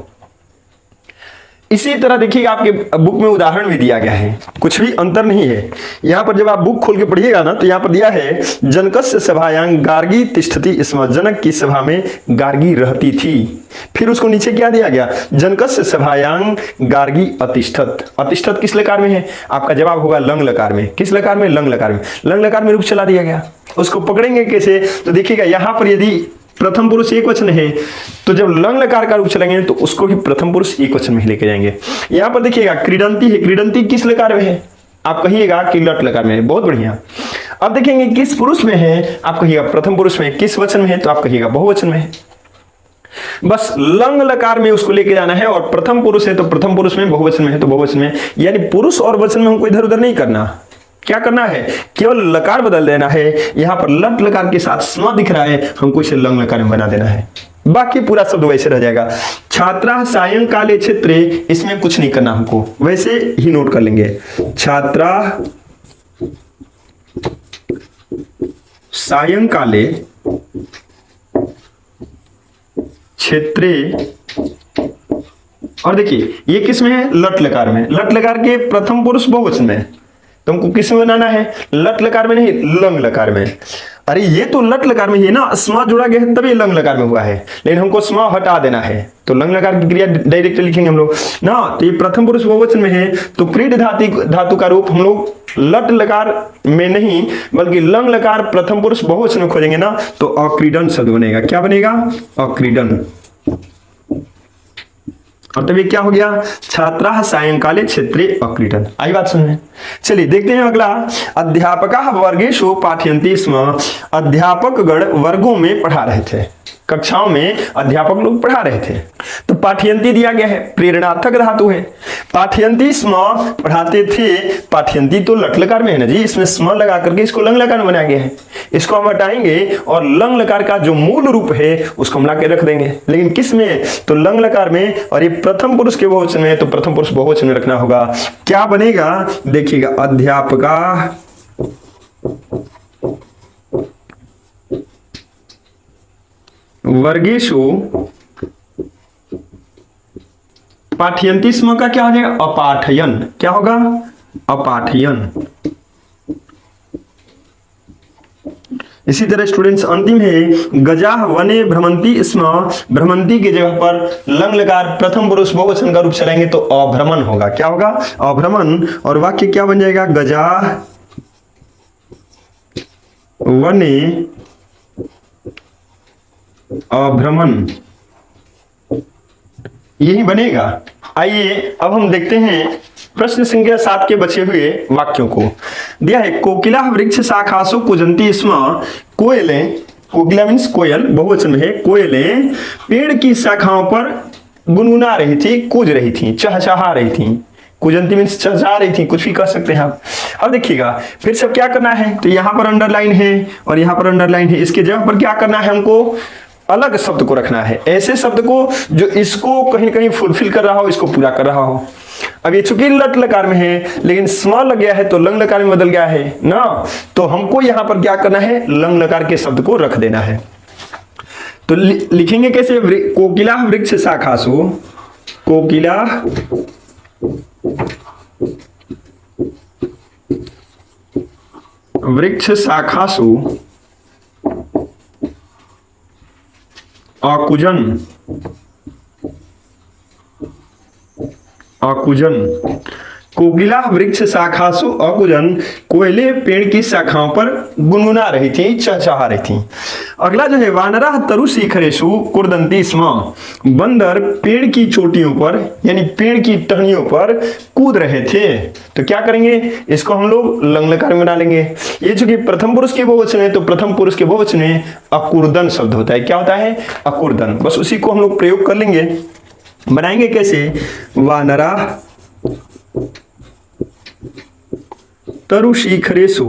इसी तरह देखिएगा आपके बुक में उदाहरण भी दिया गया है, कुछ भी अंतर नहीं है। यहाँ पर जब आप बुक खोल के पढ़िएगा ना तो यहाँ पर दिया है जनकस्य सभायां गार्गी तिष्ठति स्म, जनक की सभा में गार्गी रहती थी। फिर उसको नीचे क्या दिया गया, जनकस्य सभायां गार्गी अतिष्ठत। अतिष्ठत किस लकार में है, आपका जवाब होगा लंग लकार में। किस लकार में, लंग लकार में। लंग लकार में रूप चला दिया गया। उसको पकड़ेंगे कैसे, तो देखिएगा यहाँ पर यदि प्रथम पुरुष एक वचन है तो जब लंग लकार का रूप चलेंगे तो उसको भी प्रथम पुरुष एक वचन में ही लेके जाएंगे। यहाँ पर देखिएगा क्रीडंती है, क्रीडंती किस लकार में है, आप कहिएगा कि लट लकार में है। बहुत बढ़िया। अब देखेंगे किस पुरुष में है, आप कहिएगा प्रथम पुरुष में। किस वचन में है, तो आप कहिएगा बहुवचन में है। बस लंग लकार में उसको लेके जाना है, और प्रथम पुरुष है तो प्रथम पुरुष में, बहुवचन में है तो बहुवचन में। यानी पुरुष और वचन में हमको इधर उधर नहीं करना। क्या करना है, केवल लकार बदल देना है। यहां पर लट लकार के साथ स्म दिख रहा है, हमको इसे लंग लकार में बना देना है, बाकी पूरा शब्द वैसे रह जाएगा। छात्रा सायंकाले क्षेत्रे, इसमें कुछ नहीं करना हमको, वैसे ही नोट कर लेंगे। छात्रा सायंकाले क्षेत्रे, और देखिए ये किस में है, लट लकार में। लट लकार के प्रथम पुरुष बहुवचन में, तुमको किस में बनाना है, लट लकार में नहीं, लंग लकार में। अरे ये तो लट लकार में ही है ना, स्म जुड़ा गया है तभी लंग लकार में हुआ है, लेकिन हमको स्म हटा देना है तो लंग लकार की क्रिया डायरेक्ट लिखेंगे हम लोग ना। तो ये प्रथम पुरुष बहुवचन में है तो क्रीड धातु का रूप हम लोग लट लकार में नहीं बल्कि लंग लकार प्रथम पुरुष बहुवचन में खोजेंगे ना, तो अक्रीडन शब्द बनेगा। क्या बनेगा, अक्रीडन। और तभी क्या हो गया, छात्रा सायंकाले क्षेत्रे अक्रीडन। आई बात सुनने। चलिए देखते हैं अगला। अध्यापका वर्गेषु पाठयन्ति स्म, अध्यापक गण वर्गों में पढ़ा रहे थे, कक्षाओं में अध्यापक लोग पढ़ा रहे थे। तो पाठयन्ति दिया गया है, प्रेरणार्थक धातु है। पाठयन्ति स्म, पढ़ाते थे। पाठयन्ति तो लट लकार में है ना जी, इसमें स्म लगा करके इसको लंग लकार में बनाया गया है। इसको हम हटाएंगे और लंग लकार का जो मूल रूप है उसको हम ला के रख देंगे, लेकिन किस में, तो लंग लकार में। और ये प्रथम पुरुष के बहुवचन में है तो प्रथम पुरुष बहुवचन में रखना होगा। क्या बनेगा, देखिएगा, अध्यापका वर्गेषु पाठयन्ति स्म का क्या हो जाएगा, अपाठयन। क्या होगा, अपाठयन। इसी तरह स्टूडेंट्स अंतिम है, गजाः वने भ्रमन्ति स्म, भ्रमन्ति की जगह पर लंग लकार प्रथम पुरुष बहुवचन का रूप चलाएंगे तो अभ्रमण होगा। क्या होगा, अभ्रमण। और वाक्य क्या बन जाएगा, गजाः वने अभ्रमण, यही बनेगा। आइए अब हम देखते हैं प्रश्न संख्या 7 के बचे हुए वाक्यों को। दिया है, कोकिला वृक्ष शाखासु कुजंती स्म, कोयलें, कोकिला मीन्स कोयल, बहुवचन में है, कोयलें पेड़ की शाखाओं पर गुनगुना रही थी, कूद रही थी, चहचहा रही थी। कुजंती मीन्स चहचहा रही थी, कुछ भी कर सकते हैं आप। अब देखिएगा फिर सब क्या करना है, तो यहां पर अंडरलाइन है और यहां पर अंडरलाइन है, इसके जगह पर क्या करना है, हमको अलग शब्द को रखना है, ऐसे शब्द को जो इसको कहीं कहीं फुलफिल कर रहा हो, इसको पूरा कर रहा हो। अब ये चूंकि लट लकार में है लेकिन स्म लग गया है तो लंग लकार में बदल गया है ना, तो हमको यहां पर क्या करना है, लंग लकार के शब्द को रख देना है। तो लिखेंगे कैसे, कोकिला वृक्ष शाखासु, कोकिला वृक्ष शाखासु अकुजन, अकुजन, कोकिला वृक्ष शाखासु अकुजन, कोयले पेड़ की शाखाओं पर गुनगुना रही थी, चहचहा रही थी। अगला जो है, वानरः तरु शिखरेषु कुर्दन्ति स्म, बंदर पेड़ की चोटियों पर यानी पेड़ की टहनियों पर कूद रहे थे। तो क्या करेंगे, इसको हम लोग लंग लकार में डालेंगे। ये चूंकि प्रथम पुरुष के बहुवचन है तो प्रथम पुरुष के बहुवचन में अकुर्दन शब्द होता है। क्या होता है, अकुर्दन। बस उसी को हम लोग प्रयोग कर लेंगे। बनाएंगे कैसे, वानरः तरु शिखरेषु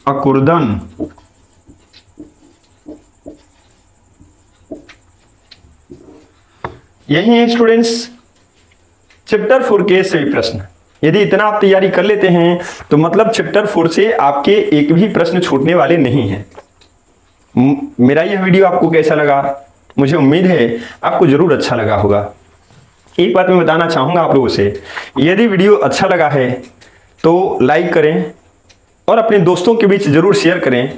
अकुर्दन, यही है स्टूडेंट्स चैप्टर 4 के सभी प्रश्न। यदि इतना आप तैयारी कर लेते हैं तो मतलब चैप्टर 4 से आपके एक भी प्रश्न छूटने वाले नहीं हैं। मेरा यह वीडियो आपको कैसा लगा? मुझे उम्मीद है आपको जरूर अच्छा लगा होगा। एक बात मैं बताना चाहूँगा आप लोगों से, यदि वीडियो अच्छा लगा है तो लाइक करें और अपने दोस्तों के बीच ज़रूर शेयर करें,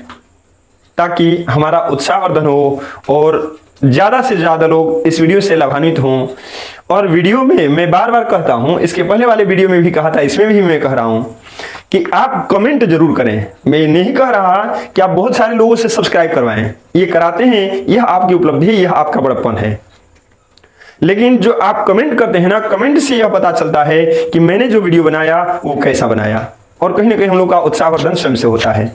ताकि हमारा उत्साहवर्धन हो और ज़्यादा से ज़्यादा लोग इस वीडियो से लाभान्वित हों। और वीडियो में मैं बार बार कहता हूँ, इसके पहले वाले वीडियो में भी कहा था, इसमें भी मैं कह रहा हूँ कि आप कमेंट जरूर करें। मैं नहीं कह रहा कि आप बहुत सारे लोगों से सब्सक्राइब करवाएं, ये कराते हैं, यह आपकी उपलब्धि है, यह आपका बड़प्पन है। लेकिन जो आप कमेंट करते हैं ना, कमेंट से यह पता चलता है कि मैंने जो वीडियो बनाया वो कैसा बनाया, और कहीं ना कहीं हम लोग का उत्साहवर्धन स्वयं से होता है।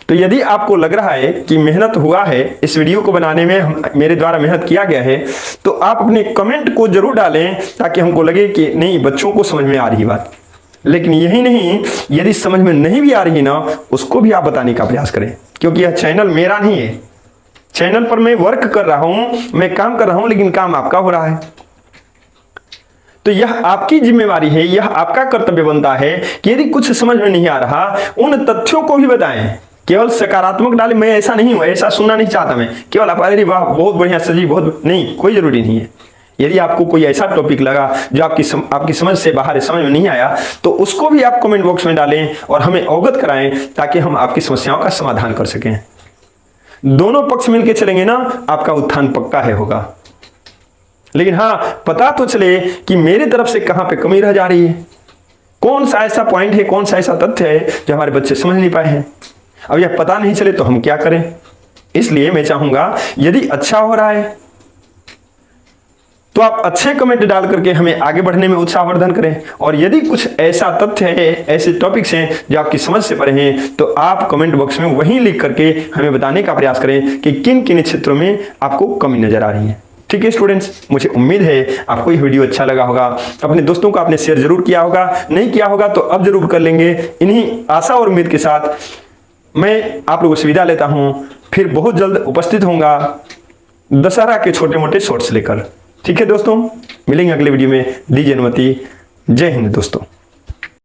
तो यदि आपको लग रहा है कि मेहनत हुआ है इस वीडियो को बनाने में, मेरे द्वारा मेहनत किया गया है, तो आप अपने कमेंट को जरूर डालें, ताकि हमको लगे कि नहीं, बच्चों को समझ में आ रही बात। लेकिन यही नहीं, यदि समझ में नहीं भी आ रही ना, उसको भी आप बताने का प्रयास करें, क्योंकि यह चैनल मेरा नहीं है। चैनल पर मैं वर्क कर रहा हूं, मैं काम कर रहा हूं, लेकिन काम आपका हो रहा है। तो यह आपकी जिम्मेवारी है, यह आपका कर्तव्य बनता है कि यदि कुछ समझ में नहीं आ रहा, उन तथ्यों को भी बताएं। केवल सकारात्मक डाले, मैं ऐसा नहीं हूं, ऐसा सुनना नहीं चाहता मैं, केवल आप अरे वाह बहुत बढ़िया सजी, बहुत नहीं, कोई जरूरी नहीं है। यदि आपको कोई ऐसा टॉपिक लगा जो आपकी समझ से बाहर है, समझ में नहीं आया, तो उसको भी आप कमेंट बॉक्स में डालें और हमें अवगत कराएं, ताकि हम आपकी समस्याओं का समाधान कर सकें। दोनों पक्ष मिलकर चलेंगे ना, आपका उत्थान पक्का है होगा। लेकिन हाँ, पता तो चले कि मेरे तरफ से कहां पे कमी रह जा रही है, कौन सा ऐसा पॉइंट है, कौन सा ऐसा तथ्य है जो हमारे बच्चे समझ नहीं पाए हैं। अब यह पता नहीं चले तो हम क्या करें? इसलिए मैं चाहूंगा, यदि अच्छा हो रहा है तो आप अच्छे कमेंट डाल करके हमें आगे बढ़ने में उत्साहवर्धन करें, और यदि कुछ ऐसा तथ्य है, ऐसे टॉपिक्स हैं जो आपकी समझ से परे हैं, तो आप कमेंट बॉक्स में वहीं लिख करके हमें बताने का प्रयास करें कि किन किन क्षेत्रों में आपको कमी नजर आ रही है। ठीक है स्टूडेंट्स, मुझे उम्मीद है आपको यह वीडियो अच्छा लगा होगा। अपने दोस्तों को आपने शेयर जरूर किया होगा, नहीं किया होगा तो अब जरूर कर लेंगे। इन्हीं आशा और उम्मीद के साथ मैं आप लोगों से विदा लेता हूं। फिर बहुत जल्द उपस्थित होऊंगा दशहरा के छोटे मोटे शॉर्ट्स लेकर। ठीक है दोस्तों, मिलेंगे अगले वीडियो में। दीजिए अनुमति। जय हिंद दोस्तों।